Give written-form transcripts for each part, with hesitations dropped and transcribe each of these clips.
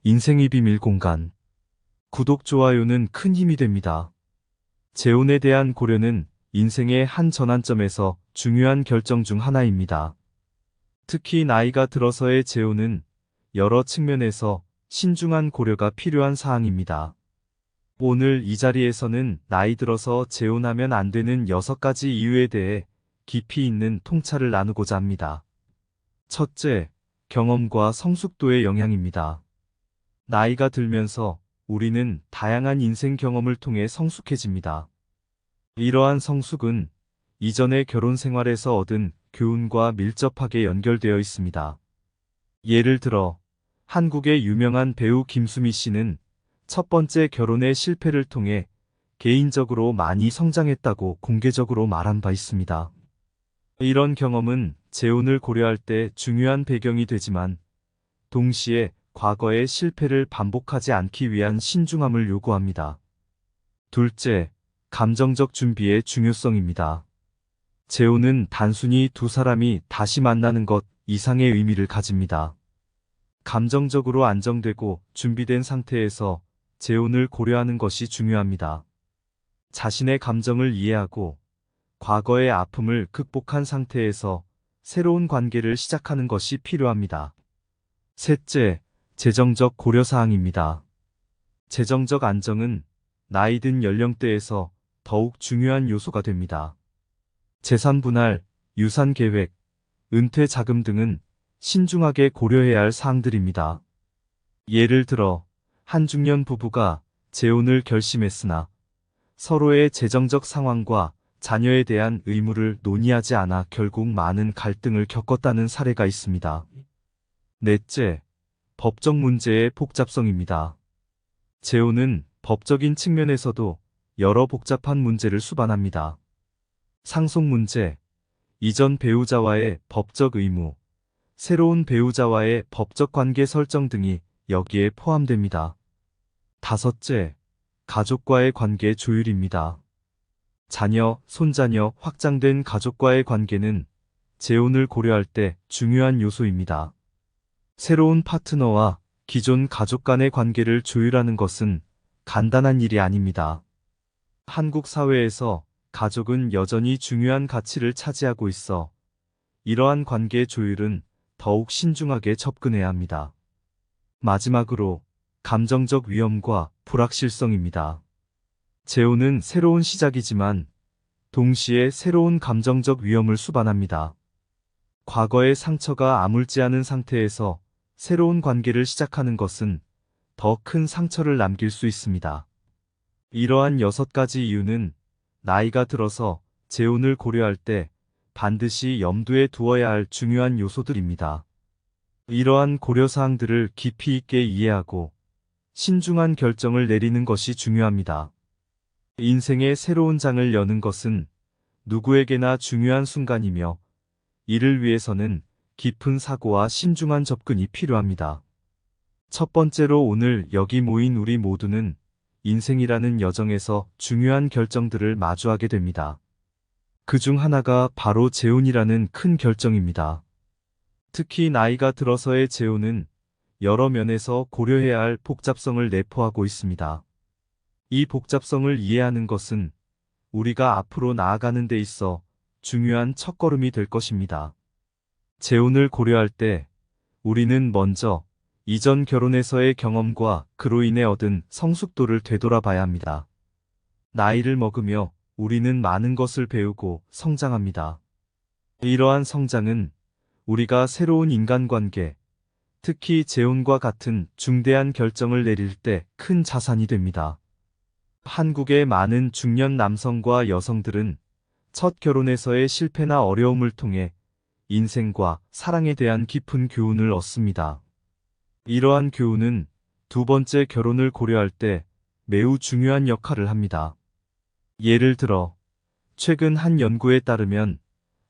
인생의 비밀 공간. 구독, 좋아요는 큰 힘이 됩니다. 재혼에 대한 고려는 인생의 한 전환점에서 중요한 결정 중 하나입니다. 특히 나이가 들어서의 재혼은 여러 측면에서 신중한 고려가 필요한 사항입니다. 오늘 이 자리에서는 나이 들어서 재혼하면 안 되는 6가지 이유에 대해 깊이 있는 통찰을 나누고자 합니다. 첫째, 경험과 성숙도의 영향입니다. 나이가 들면서 우리는 다양한 인생 경험을 통해 성숙해집니다. 이러한 성숙은 이전의 결혼 생활에서 얻은 교훈과 밀접하게 연결되어 있습니다. 예를 들어 한국의 유명한 배우 김수미 씨는 첫 번째 결혼의 실패를 통해 개인적으로 많이 성장했다고 공개적으로 말한 바 있습니다. 이런 경험은 재혼을 고려할 때 중요한 배경이 되지만 동시에 과거의 실패를 반복하지 않기 위한 신중함을 요구합니다. 둘째, 감정적 준비의 중요성입니다. 재혼은 단순히 두 사람이 다시 만나는 것 이상의 의미를 가집니다. 감정적으로 안정되고 준비된 상태에서 재혼을 고려하는 것이 중요합니다. 자신의 감정을 이해하고 과거의 아픔을 극복한 상태에서 새로운 관계를 시작하는 것이 필요합니다. 셋째, 재정적 고려사항입니다. 재정적 안정은 나이 든 연령대에서 더욱 중요한 요소가 됩니다. 재산 분할, 유산 계획, 은퇴 자금 등은 신중하게 고려해야 할 사항들입니다. 예를 들어 한 중년 부부가 재혼을 결심했으나 서로의 재정적 상황과 자녀에 대한 의무를 논의하지 않아 결국 많은 갈등을 겪었다는 사례가 있습니다. 넷째, 법적 문제의 복잡성입니다. 재혼은 법적인 측면에서도 여러 복잡한 문제를 수반합니다. 상속 문제, 이전 배우자와의 법적 의무, 새로운 배우자와의 법적 관계 설정 등이 여기에 포함됩니다. 다섯째, 가족과의 관계 조율입니다. 자녀, 손자녀, 확장된 가족과의 관계는 재혼을 고려할 때 중요한 요소입니다. 새로운 파트너와 기존 가족 간의 관계를 조율하는 것은 간단한 일이 아닙니다. 한국 사회에서 가족은 여전히 중요한 가치를 차지하고 있어 이러한 관계 조율은 더욱 신중하게 접근해야 합니다. 마지막으로 감정적 위험과 불확실성입니다. 재혼은 새로운 시작이지만 동시에 새로운 감정적 위험을 수반합니다. 과거의 상처가 아물지 않은 상태에서 새로운 관계를 시작하는 것은 더 큰 상처를 남길 수 있습니다. 이러한 6가지 이유는 나이가 들어서 재혼을 고려할 때 반드시 염두에 두어야 할 중요한 요소들입니다. 이러한 고려사항들을 깊이 있게 이해하고 신중한 결정을 내리는 것이 중요합니다. 인생의 새로운 장을 여는 것은 누구에게나 중요한 순간이며 이를 위해서는 깊은 사고와 신중한 접근이 필요합니다. 첫 번째로 오늘 여기 모인 우리 모두는 인생이라는 여정에서 중요한 결정들을 마주하게 됩니다. 그중 하나가 바로 재혼이라는 큰 결정입니다. 특히 나이가 들어서의 재혼은 여러 면에서 고려해야 할 복잡성을 내포하고 있습니다. 이 복잡성을 이해하는 것은 우리가 앞으로 나아가는 데 있어 중요한 첫걸음이 될 것입니다. 재혼을 고려할 때 우리는 먼저 이전 결혼에서의 경험과 그로 인해 얻은 성숙도를 되돌아봐야 합니다. 나이를 먹으며 우리는 많은 것을 배우고 성장합니다. 이러한 성장은 우리가 새로운 인간관계, 특히 재혼과 같은 중대한 결정을 내릴 때 큰 자산이 됩니다. 한국의 많은 중년 남성과 여성들은 첫 결혼에서의 실패나 어려움을 통해 인생과 사랑에 대한 깊은 교훈을 얻습니다. 이러한 교훈은 두 번째 결혼을 고려할 때 매우 중요한 역할을 합니다. 예를 들어 최근 한 연구에 따르면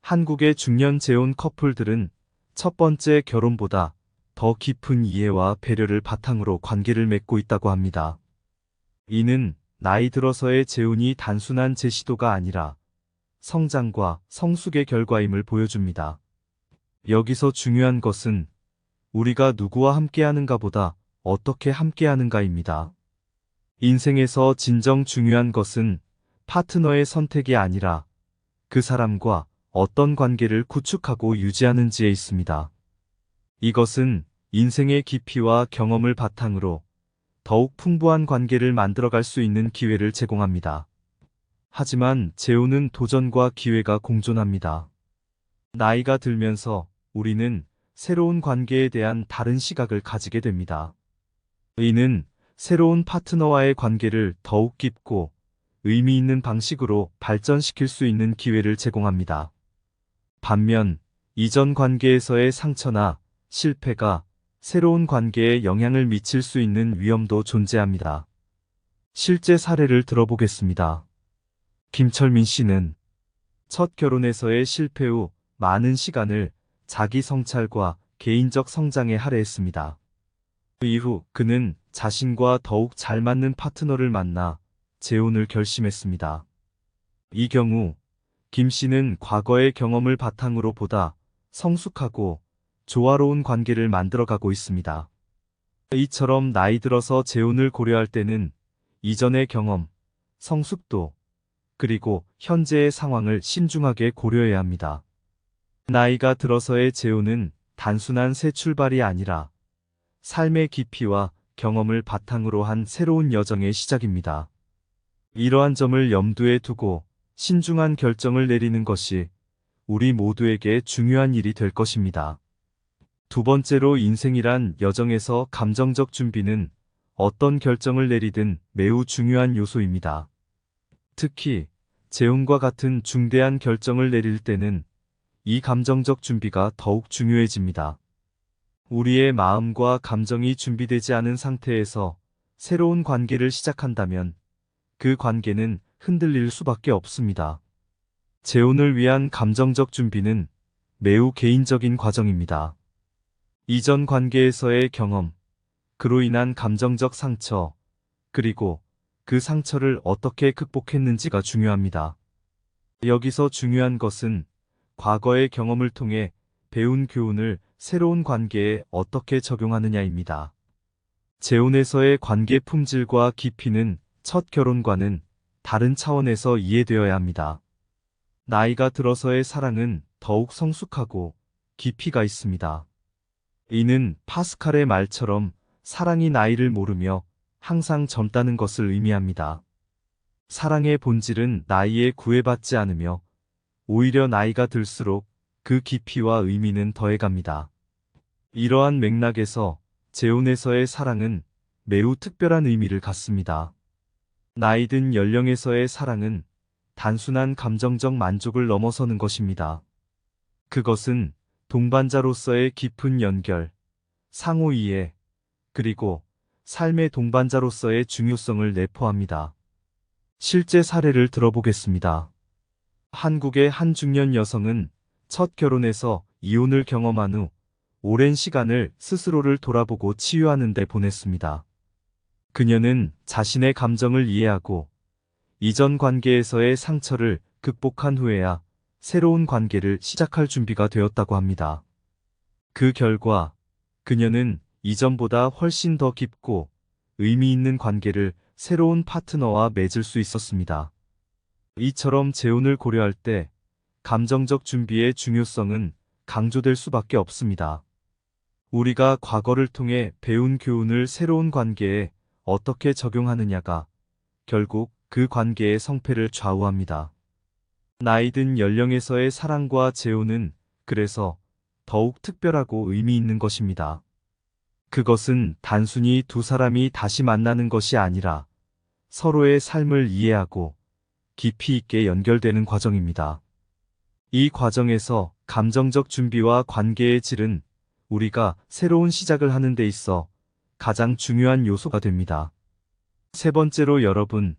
한국의 중년 재혼 커플들은 첫 번째 결혼보다 더 깊은 이해와 배려를 바탕으로 관계를 맺고 있다고 합니다. 이는 나이 들어서의 재혼이 단순한 제시도가 아니라 성장과 성숙의 결과임을 보여줍니다. 여기서 중요한 것은 우리가 누구와 함께하는가 보다 어떻게 함께하는가입니다. 인생에서 진정 중요한 것은 파트너의 선택이 아니라 그 사람과 어떤 관계를 구축하고 유지하는지에 있습니다. 이것은 인생의 깊이와 경험을 바탕으로 더욱 풍부한 관계를 만들어갈 수 있는 기회를 제공합니다. 하지만 재혼은 도전과 기회가 공존합니다. 나이가 들면서 우리는 새로운 관계에 대한 다른 시각을 가지게 됩니다. 이는 새로운 파트너와의 관계를 더욱 깊고 의미 있는 방식으로 발전시킬 수 있는 기회를 제공합니다. 반면 이전 관계에서의 상처나 실패가 새로운 관계에 영향을 미칠 수 있는 위험도 존재합니다. 실제 사례를 들어보겠습니다. 김철민 씨는 첫 결혼에서의 실패 후 많은 시간을 자기 성찰과 개인적 성장에 할애했습니다. 그 이후 그는 자신과 더욱 잘 맞는 파트너를 만나 재혼을 결심했습니다. 이 경우 김 씨는 과거의 경험을 바탕으로 보다 성숙하고 조화로운 관계를 만들어가고 있습니다. 이처럼 나이 들어서 재혼을 고려할 때는 이전의 경험, 성숙도, 그리고 현재의 상황을 신중하게 고려해야 합니다. 나이가 들어서의 재혼은 단순한 새 출발이 아니라 삶의 깊이와 경험을 바탕으로 한 새로운 여정의 시작입니다. 이러한 점을 염두에 두고 신중한 결정을 내리는 것이 우리 모두에게 중요한 일이 될 것입니다. 두 번째로 인생이란 여정에서 감정적 준비는 어떤 결정을 내리든 매우 중요한 요소입니다. 특히 재혼과 같은 중대한 결정을 내릴 때는 이 감정적 준비가 더욱 중요해집니다. 우리의 마음과 감정이 준비되지 않은 상태에서 새로운 관계를 시작한다면 그 관계는 흔들릴 수밖에 없습니다. 재혼을 위한 감정적 준비는 매우 개인적인 과정입니다. 이전 관계에서의 경험, 그로 인한 감정적 상처, 그리고 그 상처를 어떻게 극복했는지가 중요합니다. 여기서 중요한 것은 과거의 경험을 통해 배운 교훈을 새로운 관계에 어떻게 적용하느냐입니다. 재혼에서의 관계 품질과 깊이는 첫 결혼과는 다른 차원에서 이해되어야 합니다. 나이가 들어서의 사랑은 더욱 성숙하고 깊이가 있습니다. 이는 파스칼의 말처럼 사랑이 나이를 모르며 항상 젊다는 것을 의미합니다. 사랑의 본질은 나이에 구애받지 않으며 오히려 나이가 들수록 그 깊이와 의미는 더해갑니다. 이러한 맥락에서 재혼에서의 사랑은 매우 특별한 의미를 갖습니다. 나이 든 연령에서의 사랑은 단순한 감정적 만족을 넘어서는 것입니다. 그것은 동반자로서의 깊은 연결, 상호 이해, 그리고 삶의 동반자로서의 중요성을 내포합니다. 실제 사례를 들어보겠습니다. 한국의 한 중년 여성은 첫 결혼에서 이혼을 경험한 후 오랜 시간을 스스로를 돌아보고 치유하는 데 보냈습니다. 그녀는 자신의 감정을 이해하고 이전 관계에서의 상처를 극복한 후에야 새로운 관계를 시작할 준비가 되었다고 합니다. 그 결과 그녀는 이전보다 훨씬 더 깊고 의미 있는 관계를 새로운 파트너와 맺을 수 있었습니다. 이처럼 재혼을 고려할 때 감정적 준비의 중요성은 강조될 수밖에 없습니다. 우리가 과거를 통해 배운 교훈을 새로운 관계에 어떻게 적용하느냐가 결국 그 관계의 성패를 좌우합니다. 나이 든 연령에서의 사랑과 재혼은 그래서 더욱 특별하고 의미 있는 것입니다. 그것은 단순히 두 사람이 다시 만나는 것이 아니라 서로의 삶을 이해하고 깊이 있게 연결되는 과정입니다. 이 과정에서 감정적 준비와 관계의 질은 우리가 새로운 시작을 하는 데 있어 가장 중요한 요소가 됩니다. 세 번째로 여러분,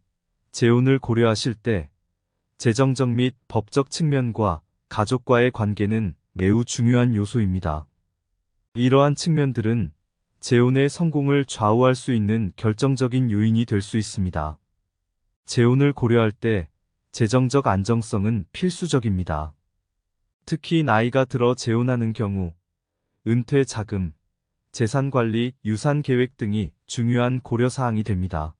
재혼을 고려하실 때 재정적 및 법적 측면과 가족과의 관계는 매우 중요한 요소입니다. 이러한 측면들은 재혼의 성공을 좌우할 수 있는 결정적인 요인이 될 수 있습니다. 재혼을 고려할 때 재정적 안정성은 필수적입니다. 특히 나이가 들어 재혼하는 경우 은퇴 자금, 재산관리, 유산계획 등이 중요한 고려사항이 됩니다.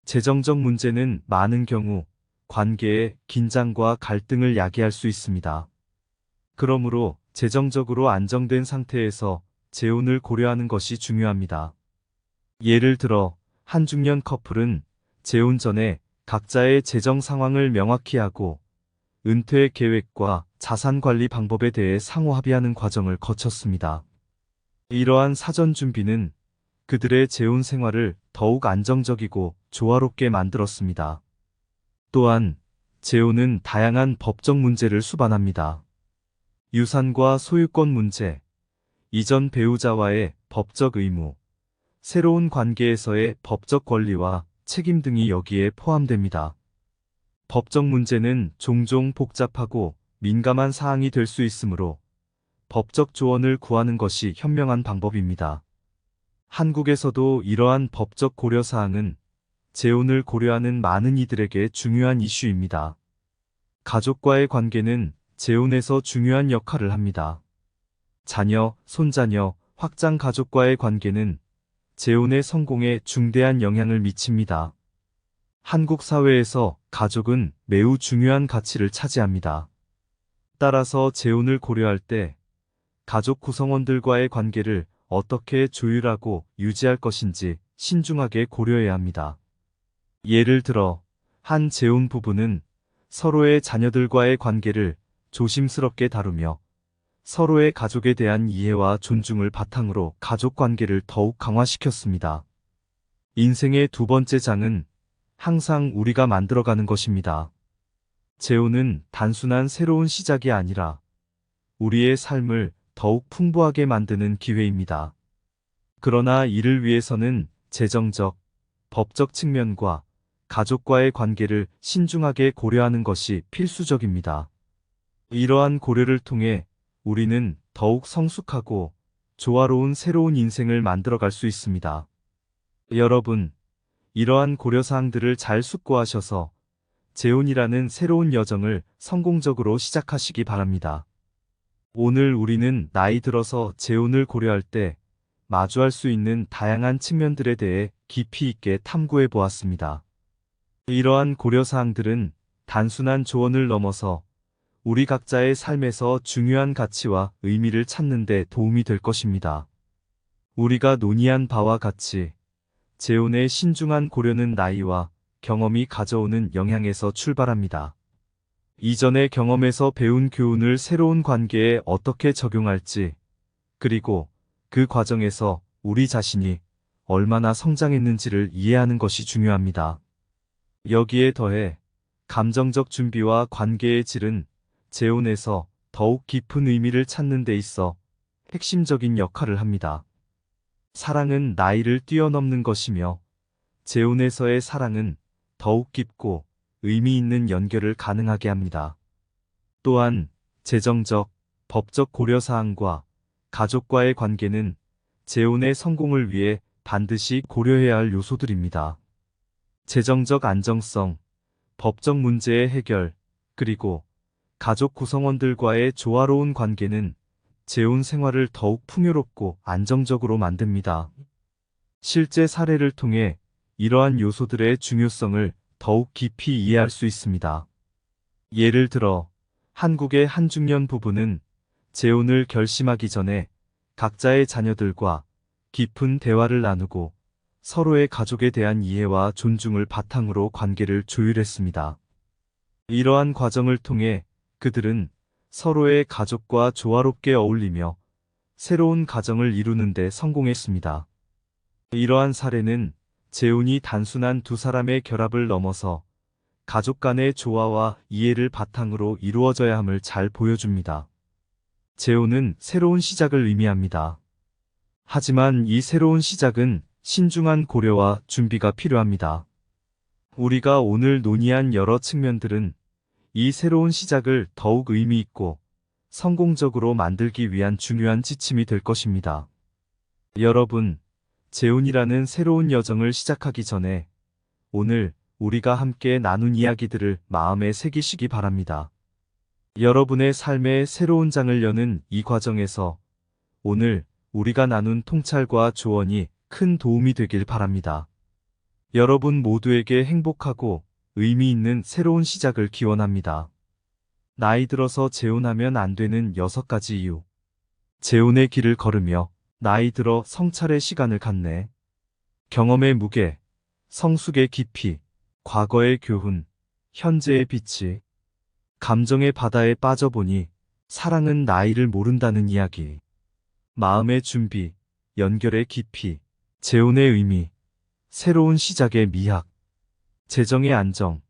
재정적 문제는 많은 경우 관계의 긴장과 갈등을 야기할 수 있습니다. 그러므로 재정적으로 안정된 상태에서 재혼을 고려하는 것이 중요합니다. 예를 들어 한 중년 커플은 재혼 전에 각자의 재정 상황을 명확히 하고 은퇴 계획과 자산 관리 방법에 대해 상호 합의하는 과정을 거쳤습니다. 이러한 사전 준비는 그들의 재혼 생활을 더욱 안정적이고 조화롭게 만들었습니다. 또한 재혼은 다양한 법적 문제를 수반합니다. 유산과 소유권 문제, 이전 배우자와의 법적 의무, 새로운 관계에서의 법적 권리와 책임 등이 여기에 포함됩니다. 법적 문제는 종종 복잡하고 민감한 사항이 될 수 있으므로 법적 조언을 구하는 것이 현명한 방법입니다. 한국에서도 이러한 법적 고려사항은 재혼을 고려하는 많은 이들에게 중요한 이슈입니다. 가족과의 관계는 재혼에서 중요한 역할을 합니다. 자녀, 손자녀, 확장 가족과의 관계는 재혼의 성공에 중대한 영향을 미칩니다. 한국 사회에서 가족은 매우 중요한 가치를 차지합니다. 따라서 재혼을 고려할 때 가족 구성원들과의 관계를 어떻게 조율하고 유지할 것인지 신중하게 고려해야 합니다. 예를 들어 한 재혼 부부는 서로의 자녀들과의 관계를 조심스럽게 다루며 서로의 가족에 대한 이해와 존중을 바탕으로 가족 관계를 더욱 강화시켰습니다. 인생의 두 번째 장은 항상 우리가 만들어가는 것입니다. 재혼은 단순한 새로운 시작이 아니라 우리의 삶을 더욱 풍부하게 만드는 기회입니다. 그러나 이를 위해서는 재정적, 법적 측면과 가족과의 관계를 신중하게 고려하는 것이 필수적입니다. 이러한 고려를 통해 우리는 더욱 성숙하고 조화로운 새로운 인생을 만들어갈 수 있습니다. 여러분, 이러한 고려사항들을 잘 숙고하셔서 재혼이라는 새로운 여정을 성공적으로 시작하시기 바랍니다. 오늘 우리는 나이 들어서 재혼을 고려할 때 마주할 수 있는 다양한 측면들에 대해 깊이 있게 탐구해 보았습니다. 이러한 고려사항들은 단순한 조언을 넘어서 우리 각자의 삶에서 중요한 가치와 의미를 찾는 데 도움이 될 것입니다. 우리가 논의한 바와 같이 재혼의 신중한 고려는 나이와 경험이 가져오는 영향에서 출발합니다. 이전의 경험에서 배운 교훈을 새로운 관계에 어떻게 적용할지, 그리고 그 과정에서 우리 자신이 얼마나 성장했는지를 이해하는 것이 중요합니다. 여기에 더해 감정적 준비와 관계의 질은 재혼에서 더욱 깊은 의미를 찾는 데 있어 핵심적인 역할을 합니다. 사랑은 나이를 뛰어넘는 것이며 재혼에서의 사랑은 더욱 깊고 의미 있는 연결을 가능하게 합니다. 또한 재정적, 법적 고려사항과 가족과의 관계는 재혼의 성공을 위해 반드시 고려해야 할 요소들입니다. 재정적 안정성, 법적 문제의 해결, 그리고 가족 구성원들과의 조화로운 관계는 재혼 생활을 더욱 풍요롭고 안정적으로 만듭니다. 실제 사례를 통해 이러한 요소들의 중요성을 더욱 깊이 이해할 수 있습니다. 예를 들어 한국의 한 중년 부부는 재혼을 결심하기 전에 각자의 자녀들과 깊은 대화를 나누고 서로의 가족에 대한 이해와 존중을 바탕으로 관계를 조율했습니다. 이러한 과정을 통해 그들은 서로의 가족과 조화롭게 어울리며 새로운 가정을 이루는 데 성공했습니다. 이러한 사례는 재혼이 단순한 두 사람의 결합을 넘어서 가족 간의 조화와 이해를 바탕으로 이루어져야 함을 잘 보여줍니다. 재혼은 새로운 시작을 의미합니다. 하지만 이 새로운 시작은 신중한 고려와 준비가 필요합니다. 우리가 오늘 논의한 여러 측면들은 이 새로운 시작을 더욱 의미 있고 성공적으로 만들기 위한 중요한 지침이 될 것입니다. 여러분, 재혼이라는 새로운 여정을 시작하기 전에 오늘 우리가 함께 나눈 이야기들을 마음에 새기시기 바랍니다. 여러분의 삶의 새로운 장을 여는 이 과정에서 오늘 우리가 나눈 통찰과 조언이 큰 도움이 되길 바랍니다. 여러분 모두에게 행복하고 의미 있는 새로운 시작을 기원합니다. 나이 들어서 재혼하면 안 되는 6가지 이유. 재혼의 길을 걸으며 나이 들어 성찰의 시간을 갖네. 경험의 무게, 성숙의 깊이, 과거의 교훈, 현재의 빛이. 감정의 바다에 빠져보니 사랑은 나이를 모른다는 이야기. 마음의 준비, 연결의 깊이, 재혼의 의미, 새로운 시작의 미학. 재정의 안정,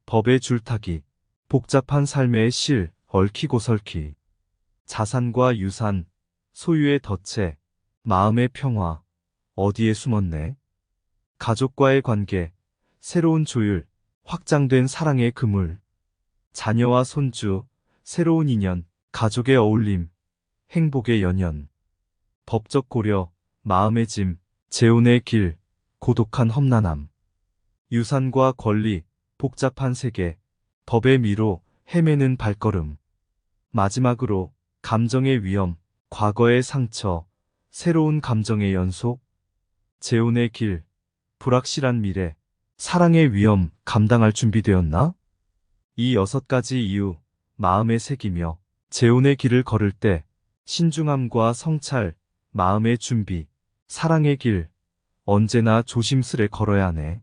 법의 줄타기, 복잡한 삶의 실, 얽히고 설키. 자산과 유산, 소유의 덫에, 마음의 평화, 어디에 숨었네. 가족과의 관계, 새로운 조율, 확장된 사랑의 그물. 자녀와 손주, 새로운 인연, 가족의 어울림, 행복의 연연. 법적 고려, 마음의 짐, 재혼의 길, 고독한 험난함. 유산과 권리, 복잡한 세계, 법의 미로, 헤매는 발걸음. 마지막으로 감정의 위험, 과거의 상처, 새로운 감정의 연속. 재혼의 길, 불확실한 미래, 사랑의 위험 감당할 준비되었나? 이 6가지 이유, 마음에 새기며 재혼의 길을 걸을 때 신중함과 성찰, 마음의 준비, 사랑의 길, 언제나 조심스레 걸어야 하네.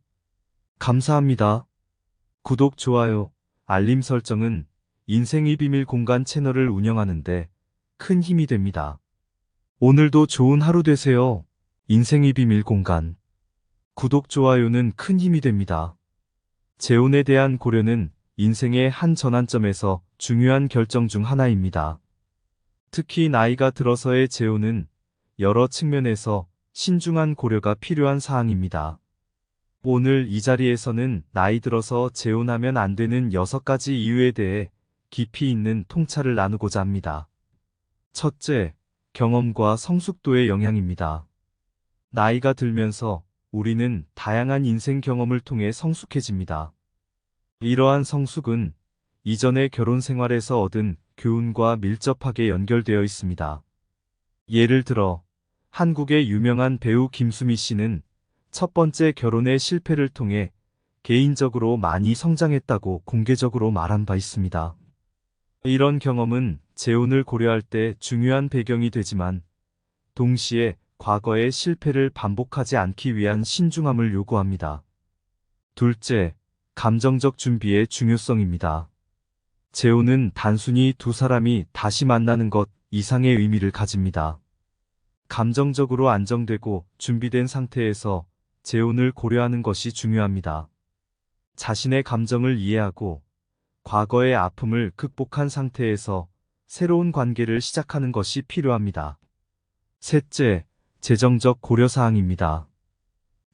감사합니다. 구독, 좋아요, 알림 설정은 인생의 비밀 공간 채널을 운영하는데 큰 힘이 됩니다. 오늘도 좋은 하루 되세요. 인생의 비밀 공간. 구독, 좋아요는 큰 힘이 됩니다. 재혼에 대한 고려는 인생의 한 전환점에서 중요한 결정 중 하나입니다. 특히 나이가 들어서의 재혼은 여러 측면에서 신중한 고려가 필요한 사항입니다. 오늘 이 자리에서는 나이 들어서 재혼하면 안 되는 6가지 이유에 대해 깊이 있는 통찰을 나누고자 합니다. 첫째, 경험과 성숙도의 영향입니다. 나이가 들면서 우리는 다양한 인생 경험을 통해 성숙해집니다. 이러한 성숙은 이전의 결혼 생활에서 얻은 교훈과 밀접하게 연결되어 있습니다. 예를 들어 한국의 유명한 배우 김수미 씨는 첫 번째 결혼의 실패를 통해 개인적으로 많이 성장했다고 공개적으로 말한 바 있습니다. 이런 경험은 재혼을 고려할 때 중요한 배경이 되지만 동시에 과거의 실패를 반복하지 않기 위한 신중함을 요구합니다. 둘째, 감정적 준비의 중요성입니다. 재혼은 단순히 두 사람이 다시 만나는 것 이상의 의미를 가집니다. 감정적으로 안정되고 준비된 상태에서 재혼을 고려하는 것이 중요합니다. 자신의 감정을 이해하고 과거의 아픔을 극복한 상태에서 새로운 관계를 시작하는 것이 필요합니다. 셋째, 재정적 고려사항입니다.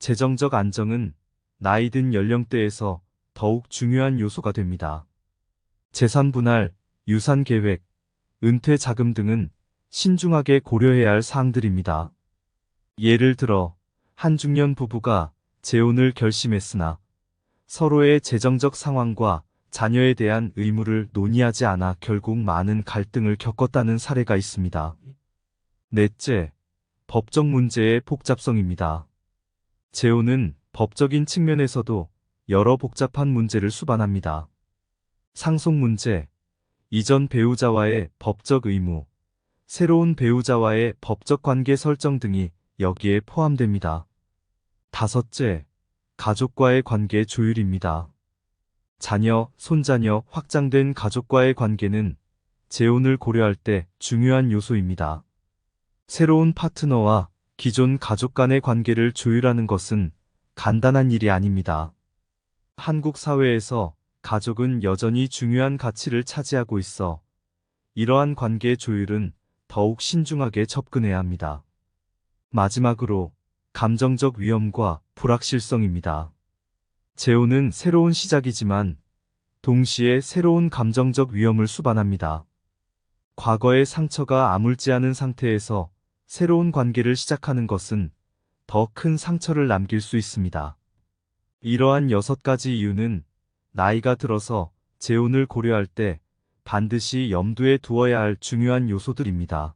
재정적 안정은 나이 든 연령대에서 더욱 중요한 요소가 됩니다. 재산 분할, 유산 계획, 은퇴 자금 등은 신중하게 고려해야 할 사항들입니다. 예를 들어 한 중년 부부가 재혼을 결심했으나 서로의 재정적 상황과 자녀에 대한 의무를 논의하지 않아 결국 많은 갈등을 겪었다는 사례가 있습니다. 넷째, 법적 문제의 복잡성입니다. 재혼은 법적인 측면에서도 여러 복잡한 문제를 수반합니다. 상속 문제, 이전 배우자와의 법적 의무, 새로운 배우자와의 법적 관계 설정 등이 여기에 포함됩니다. 다섯째, 가족과의 관계 조율입니다. 자녀, 손자녀, 확장된 가족과의 관계는 재혼을 고려할 때 중요한 요소입니다. 새로운 파트너와 기존 가족 간의 관계를 조율하는 것은 간단한 일이 아닙니다. 한국 사회에서 가족은 여전히 중요한 가치를 차지하고 있어 이러한 관계 조율은 더욱 신중하게 접근해야 합니다. 마지막으로 감정적 위험과 불확실성입니다. 재혼은 새로운 시작이지만 동시에 새로운 감정적 위험을 수반합니다. 과거의 상처가 아물지 않은 상태에서 새로운 관계를 시작하는 것은 더 큰 상처를 남길 수 있습니다. 이러한 6가지 이유는 나이가 들어서 재혼을 고려할 때 반드시 염두에 두어야 할 중요한 요소들입니다.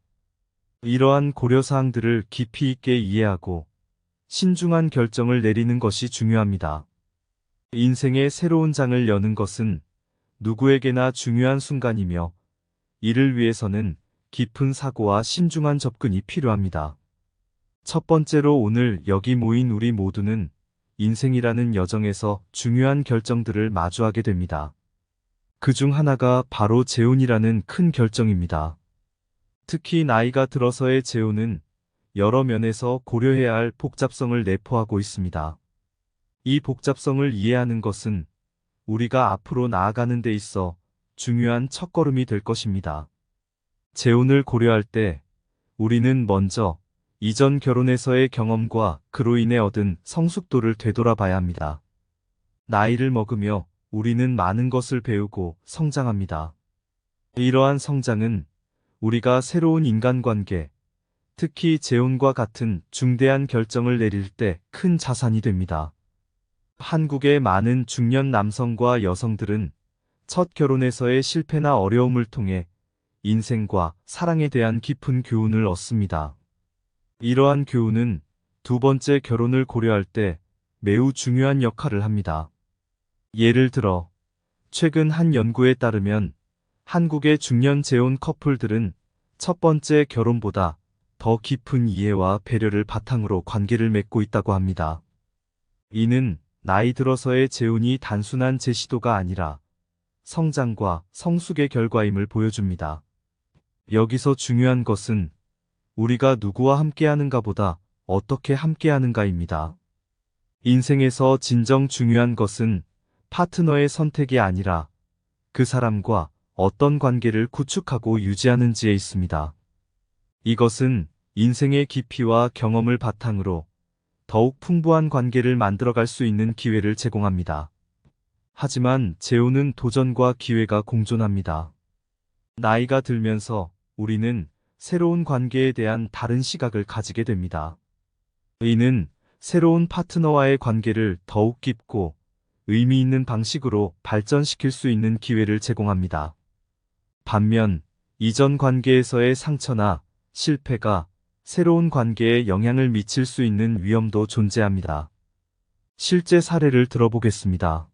이러한 고려사항들을 깊이 있게 이해하고 신중한 결정을 내리는 것이 중요합니다. 인생의 새로운 장을 여는 것은 누구에게나 중요한 순간이며 이를 위해서는 깊은 사고와 신중한 접근이 필요합니다. 첫 번째로 오늘 여기 모인 우리 모두는 인생이라는 여정에서 중요한 결정들을 마주하게 됩니다. 그 중 하나가 바로 재혼이라는 큰 결정입니다. 특히 나이가 들어서의 재혼은 여러 면에서 고려해야 할 복잡성을 내포하고 있습니다. 이 복잡성을 이해하는 것은 우리가 앞으로 나아가는 데 있어 중요한 첫걸음이 될 것입니다. 재혼을 고려할 때 우리는 먼저 이전 결혼에서의 경험과 그로 인해 얻은 성숙도를 되돌아봐야 합니다. 나이를 먹으며 우리는 많은 것을 배우고 성장합니다. 이러한 성장은 우리가 새로운 인간관계, 특히 재혼과 같은 중대한 결정을 내릴 때 큰 자산이 됩니다. 한국의 많은 중년 남성과 여성들은 첫 결혼에서의 실패나 어려움을 통해 인생과 사랑에 대한 깊은 교훈을 얻습니다. 이러한 교훈은 두 번째 결혼을 고려할 때 매우 중요한 역할을 합니다. 예를 들어, 최근 한 연구에 따르면 한국의 중년 재혼 커플들은 첫 번째 결혼보다 더 깊은 이해와 배려를 바탕으로 관계를 맺고 있다고 합니다. 이는 나이 들어서의 재혼이 단순한 제시도가 아니라 성장과 성숙의 결과임을 보여줍니다. 여기서 중요한 것은 우리가 누구와 함께하는가 보다 어떻게 함께하는가입니다. 인생에서 진정 중요한 것은 파트너의 선택이 아니라 그 사람과 어떤 관계를 구축하고 유지하는지에 있습니다. 이것은 인생의 깊이와 경험을 바탕으로 더욱 풍부한 관계를 만들어갈 수 있는 기회를 제공합니다. 하지만 재혼은 도전과 기회가 공존합니다. 나이가 들면서 우리는 새로운 관계에 대한 다른 시각을 가지게 됩니다. 이는 새로운 파트너와의 관계를 더욱 깊고 의미 있는 방식으로 발전시킬 수 있는 기회를 제공합니다. 반면 이전 관계에서의 상처나 실패가 새로운 관계에 영향을 미칠 수 있는 위험도 존재합니다. 실제 사례를 들어보겠습니다.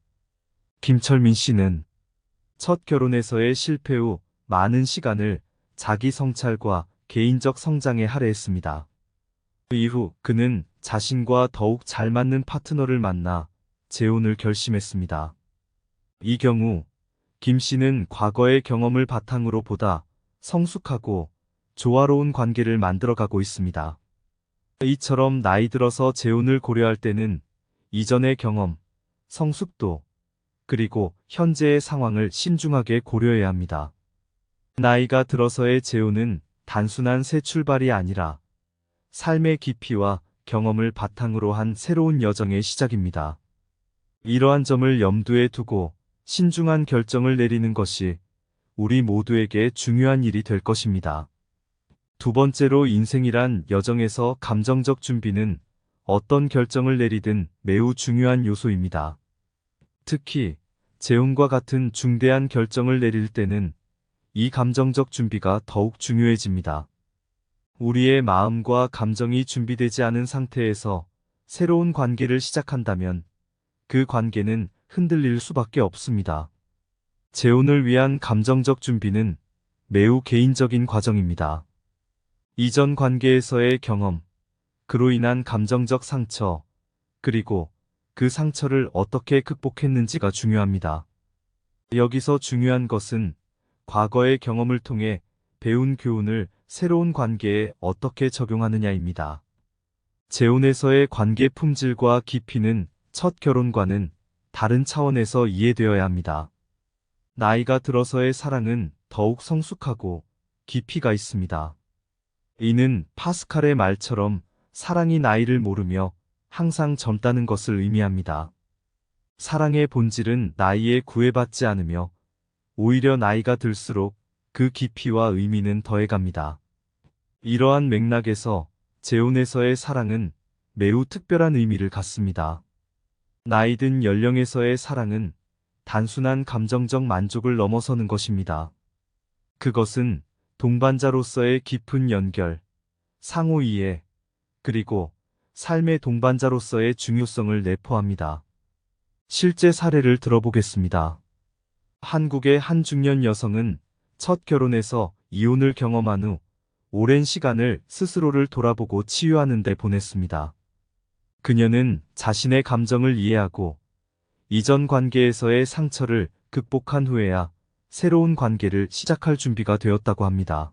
김철민 씨는 첫 결혼에서의 실패 후 많은 시간을 자기 성찰과 개인적 성장에 할애했습니다. 그 이후 그는 자신과 더욱 잘 맞는 파트너를 만나 재혼을 결심했습니다. 이 경우 김 씨는 과거의 경험을 바탕으로 보다 성숙하고 조화로운 관계를 만들어가고 있습니다. 이처럼 나이 들어서 재혼을 고려할 때는 이전의 경험, 성숙도, 그리고 현재의 상황을 신중하게 고려해야 합니다. 나이가 들어서의 재혼은 단순한 새 출발이 아니라 삶의 깊이와 경험을 바탕으로 한 새로운 여정의 시작입니다. 이러한 점을 염두에 두고 신중한 결정을 내리는 것이 우리 모두에게 중요한 일이 될 것입니다. 두 번째로 인생이란 여정에서 감정적 준비는 어떤 결정을 내리든 매우 중요한 요소입니다. 특히 재혼과 같은 중대한 결정을 내릴 때는 이 감정적 준비가 더욱 중요해집니다. 우리의 마음과 감정이 준비되지 않은 상태에서 새로운 관계를 시작한다면 그 관계는 흔들릴 수밖에 없습니다. 재혼을 위한 감정적 준비는 매우 개인적인 과정입니다. 이전 관계에서의 경험, 그로 인한 감정적 상처, 그리고 그 상처를 어떻게 극복했는지가 중요합니다. 여기서 중요한 것은 과거의 경험을 통해 배운 교훈을 새로운 관계에 어떻게 적용하느냐입니다. 재혼에서의 관계 품질과 깊이는 첫 결혼과는 다른 차원에서 이해되어야 합니다. 나이가 들어서의 사랑은 더욱 성숙하고 깊이가 있습니다. 이는 파스칼의 말처럼 사랑이 나이를 모르며 항상 젊다는 것을 의미합니다. 사랑의 본질은 나이에 구애받지 않으며 오히려 나이가 들수록 그 깊이와 의미는 더해갑니다. 이러한 맥락에서 재혼에서의 사랑은 매우 특별한 의미를 갖습니다. 나이 든 연령에서의 사랑은 단순한 감정적 만족을 넘어서는 것입니다. 그것은 동반자로서의 깊은 연결, 상호 이해, 그리고 삶의 동반자로서의 중요성을 내포합니다. 실제 사례를 들어보겠습니다. 한국의 한 중년 여성은 첫 결혼에서 이혼을 경험한 후 오랜 시간을 스스로를 돌아보고 치유하는 데 보냈습니다. 그녀는 자신의 감정을 이해하고 이전 관계에서의 상처를 극복한 후에야 새로운 관계를 시작할 준비가 되었다고 합니다.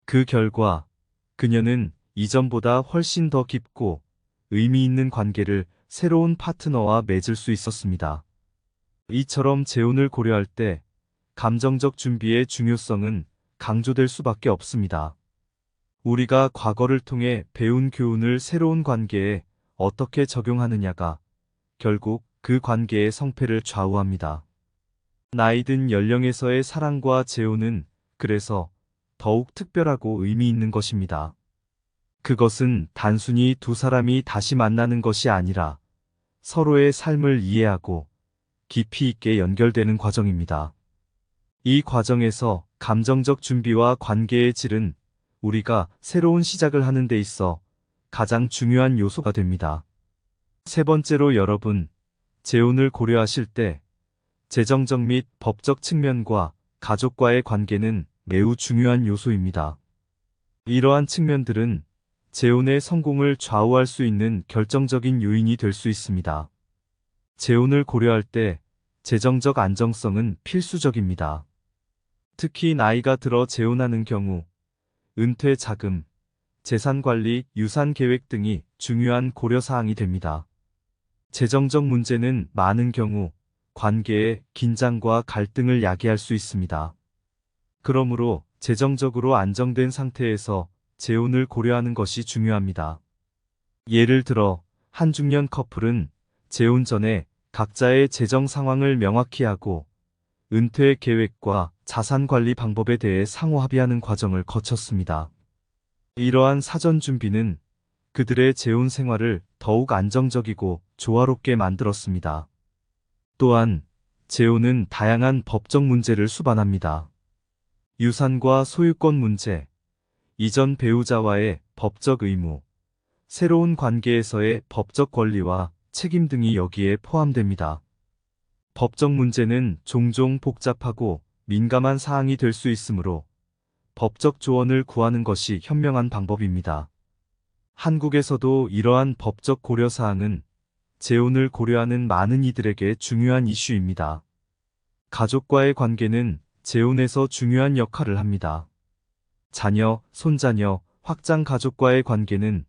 그 결과 그녀는 이전보다 훨씬 더 깊고 의미 있는 관계를 새로운 파트너와 맺을 수 있었습니다. 이처럼 재혼을 고려할 때 감정적 준비의 중요성은 강조될 수밖에 없습니다. 우리가 과거를 통해 배운 교훈을 새로운 관계에 어떻게 적용하느냐가 결국 그 관계의 성패를 좌우합니다. 나이든 연령에서의 사랑과 재혼은 그래서 더욱 특별하고 의미 있는 것입니다. 그것은 단순히 두 사람이 다시 만나는 것이 아니라 서로의 삶을 이해하고 깊이 있게 연결되는 과정입니다. 이 과정에서 감정적 준비와 관계의 질은 우리가 새로운 시작을 하는 데 있어 가장 중요한 요소가 됩니다. 세 번째로 여러분, 재혼을 고려하실 때 재정적 및 법적 측면과 가족과의 관계는 매우 중요한 요소입니다. 이러한 측면들은 재혼의 성공을 좌우할 수 있는 결정적인 요인이 될 수 있습니다. 재혼을 고려할 때 재정적 안정성은 필수적입니다. 특히 나이가 들어 재혼하는 경우 은퇴 자금, 재산 관리, 유산 계획 등이 중요한 고려사항이 됩니다. 재정적 문제는 많은 경우 관계의 긴장과 갈등을 야기할 수 있습니다. 그러므로 재정적으로 안정된 상태에서 재혼을 고려하는 것이 중요합니다. 예를 들어 한 중년 커플은 재혼 전에 각자의 재정 상황을 명확히 하고 은퇴 계획과 자산 관리 방법에 대해 상호 합의하는 과정을 거쳤습니다. 이러한 사전 준비는 그들의 재혼 생활을 더욱 안정적이고 조화롭게 만들었습니다. 또한 재혼은 다양한 법적 문제를 수반합니다. 유산과 소유권 문제, 이전 배우자와의 법적 의무, 새로운 관계에서의 법적 권리와 책임 등이 여기에 포함됩니다. 법적 문제는 종종 복잡하고 민감한 사항이 될 수 있으므로 법적 조언을 구하는 것이 현명한 방법입니다. 한국에서도 이러한 법적 고려사항은 재혼을 고려하는 많은 이들에게 중요한 이슈입니다. 가족과의 관계는 재혼에서 중요한 역할을 합니다. 자녀, 손자녀, 확장 가족과의 관계는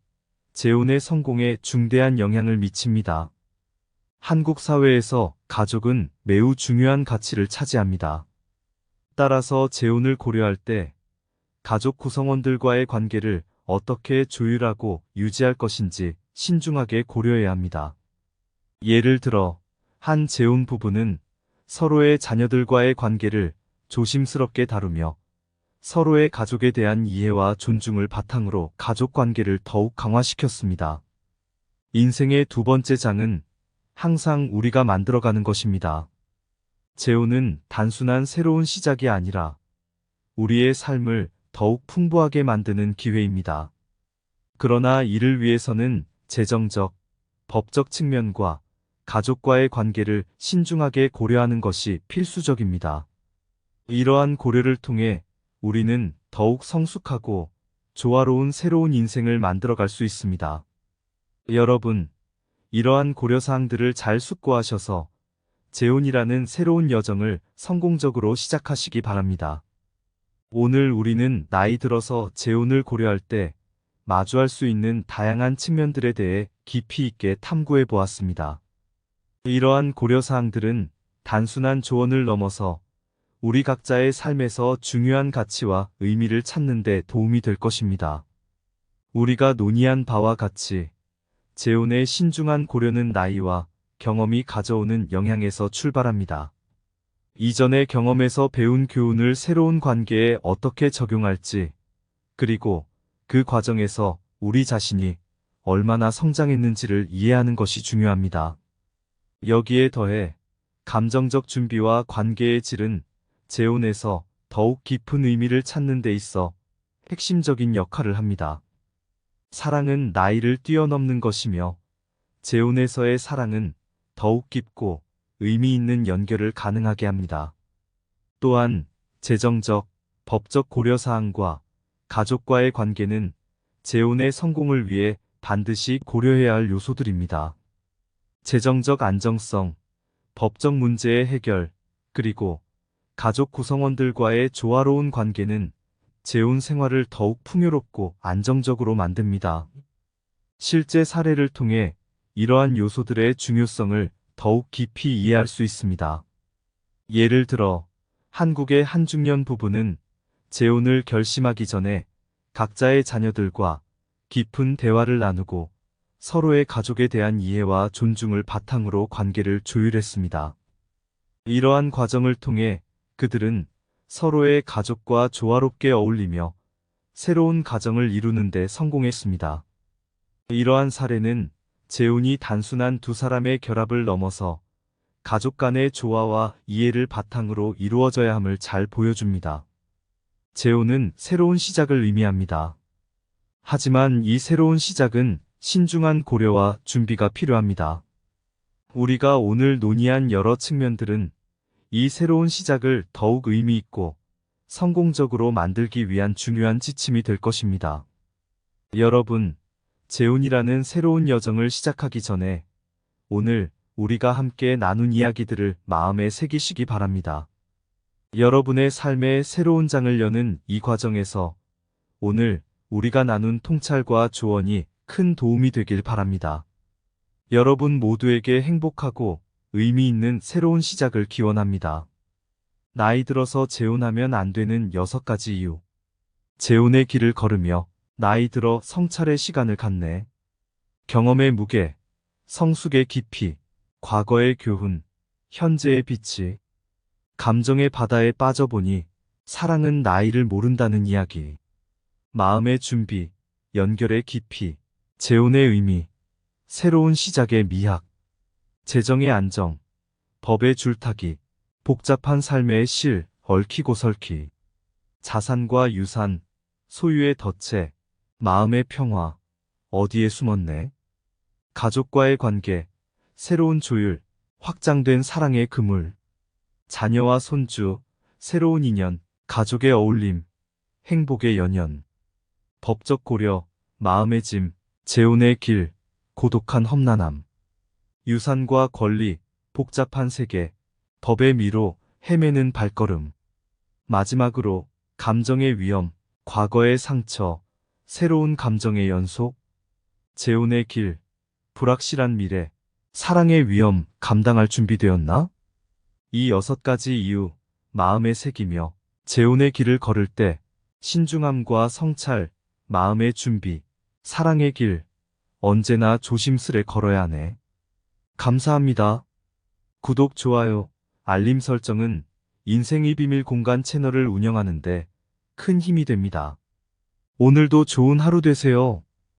재혼의 성공에 중대한 영향을 미칩니다. 한국 사회에서 가족은 매우 중요한 가치를 차지합니다. 따라서 재혼을 고려할 때 가족 구성원들과의 관계를 어떻게 조율하고 유지할 것인지 신중하게 고려해야 합니다. 예를 들어 한 재혼 부부는 서로의 자녀들과의 관계를 조심스럽게 다루며 서로의 가족에 대한 이해와 존중을 바탕으로 가족 관계를 더욱 강화시켰습니다. 인생의 두 번째 장은 항상 우리가 만들어가는 것입니다. 재혼은 단순한 새로운 시작이 아니라 우리의 삶을 더욱 풍부하게 만드는 기회입니다. 그러나 이를 위해서는 재정적, 법적 측면과 가족과의 관계를 신중하게 고려하는 것이 필수적입니다. 이러한 고려를 통해 우리는 더욱 성숙하고 조화로운 새로운 인생을 만들어갈 수 있습니다. 여러분, 이러한 고려사항들을 잘 숙고하셔서 재혼이라는 새로운 여정을 성공적으로 시작하시기 바랍니다. 오늘 우리는 나이 들어서 재혼을 고려할 때 마주할 수 있는 다양한 측면들에 대해 깊이 있게 탐구해 보았습니다. 이러한 고려사항들은 단순한 조언을 넘어서 우리 각자의 삶에서 중요한 가치와 의미를 찾는 데 도움이 될 것입니다. 우리가 논의한 바와 같이 재혼의 신중한 고려는 나이와 경험이 가져오는 영향에서 출발합니다. 이전의 경험에서 배운 교훈을 새로운 관계에 어떻게 적용할지, 그리고 그 과정에서 우리 자신이 얼마나 성장했는지를 이해하는 것이 중요합니다. 여기에 더해 감정적 준비와 관계의 질은 재혼에서 더욱 깊은 의미를 찾는 데 있어 핵심적인 역할을 합니다. 사랑은 나이를 뛰어넘는 것이며 재혼에서의 사랑은 더욱 깊고 의미 있는 연결을 가능하게 합니다. 또한 재정적, 법적 고려사항과 가족과의 관계는 재혼의 성공을 위해 반드시 고려해야 할 요소들입니다. 재정적 안정성, 법적 문제의 해결, 그리고 가족 구성원들과의 조화로운 관계는 재혼 생활을 더욱 풍요롭고 안정적으로 만듭니다. 실제 사례를 통해 이러한 요소들의 중요성을 더욱 깊이 이해할 수 있습니다. 예를 들어, 한국의 한 중년 부부는 재혼을 결심하기 전에 각자의 자녀들과 깊은 대화를 나누고 서로의 가족에 대한 이해와 존중을 바탕으로 관계를 조율했습니다. 이러한 과정을 통해 그들은 서로의 가족과 조화롭게 어울리며 새로운 가정을 이루는 데 성공했습니다. 이러한 사례는 재혼이 단순한 두 사람의 결합을 넘어서 가족 간의 조화와 이해를 바탕으로 이루어져야 함을 잘 보여줍니다. 재혼은 새로운 시작을 의미합니다. 하지만 이 새로운 시작은 신중한 고려와 준비가 필요합니다. 우리가 오늘 논의한 여러 측면들은 이 새로운 시작을 더욱 의미 있고 성공적으로 만들기 위한 중요한 지침이 될 것입니다. 여러분, 재혼이라는 새로운 여정을 시작하기 전에 오늘 우리가 함께 나눈 이야기들을 마음에 새기시기 바랍니다. 여러분의 삶의 새로운 장을 여는 이 과정에서 오늘 우리가 나눈 통찰과 조언이 큰 도움이 되길 바랍니다. 여러분 모두에게 행복하고 의미 있는 새로운 시작을 기원합니다. 나이 들어서 재혼하면 안 되는 6가지 이유. 재혼의 길을 걸으며 나이 들어 성찰의 시간을 갖네. 경험의 무게, 성숙의 깊이, 과거의 교훈, 현재의 빛이. 감정의 바다에 빠져보니 사랑은 나이를 모른다는 이야기. 마음의 준비, 연결의 깊이, 재혼의 의미, 새로운 시작의 미학. 재정의 안정, 법의 줄타기, 복잡한 삶의 실, 얽히고 설키. 자산과 유산, 소유의 덫에, 마음의 평화, 어디에 숨었네. 가족과의 관계, 새로운 조율, 확장된 사랑의 그물. 자녀와 손주, 새로운 인연, 가족의 어울림, 행복의 연연. 법적 고려, 마음의 짐, 재혼의 길, 고독한 험난함. 유산과 권리, 복잡한 세계, 법의 미로, 헤매는 발걸음. 마지막으로 감정의 위험, 과거의 상처, 새로운 감정의 연속. 재혼의 길, 불확실한 미래, 사랑의 위험 감당할 준비되었나? 이 6가지 이유, 마음에 새기며 재혼의 길을 걸을 때 신중함과 성찰, 마음의 준비, 사랑의 길, 언제나 조심스레 걸어야 하네. 감사합니다. 구독, 좋아요, 알림 설정은 인생의 비밀 공간 채널을 운영하는데 큰 힘이 됩니다. 오늘도 좋은 하루 되세요.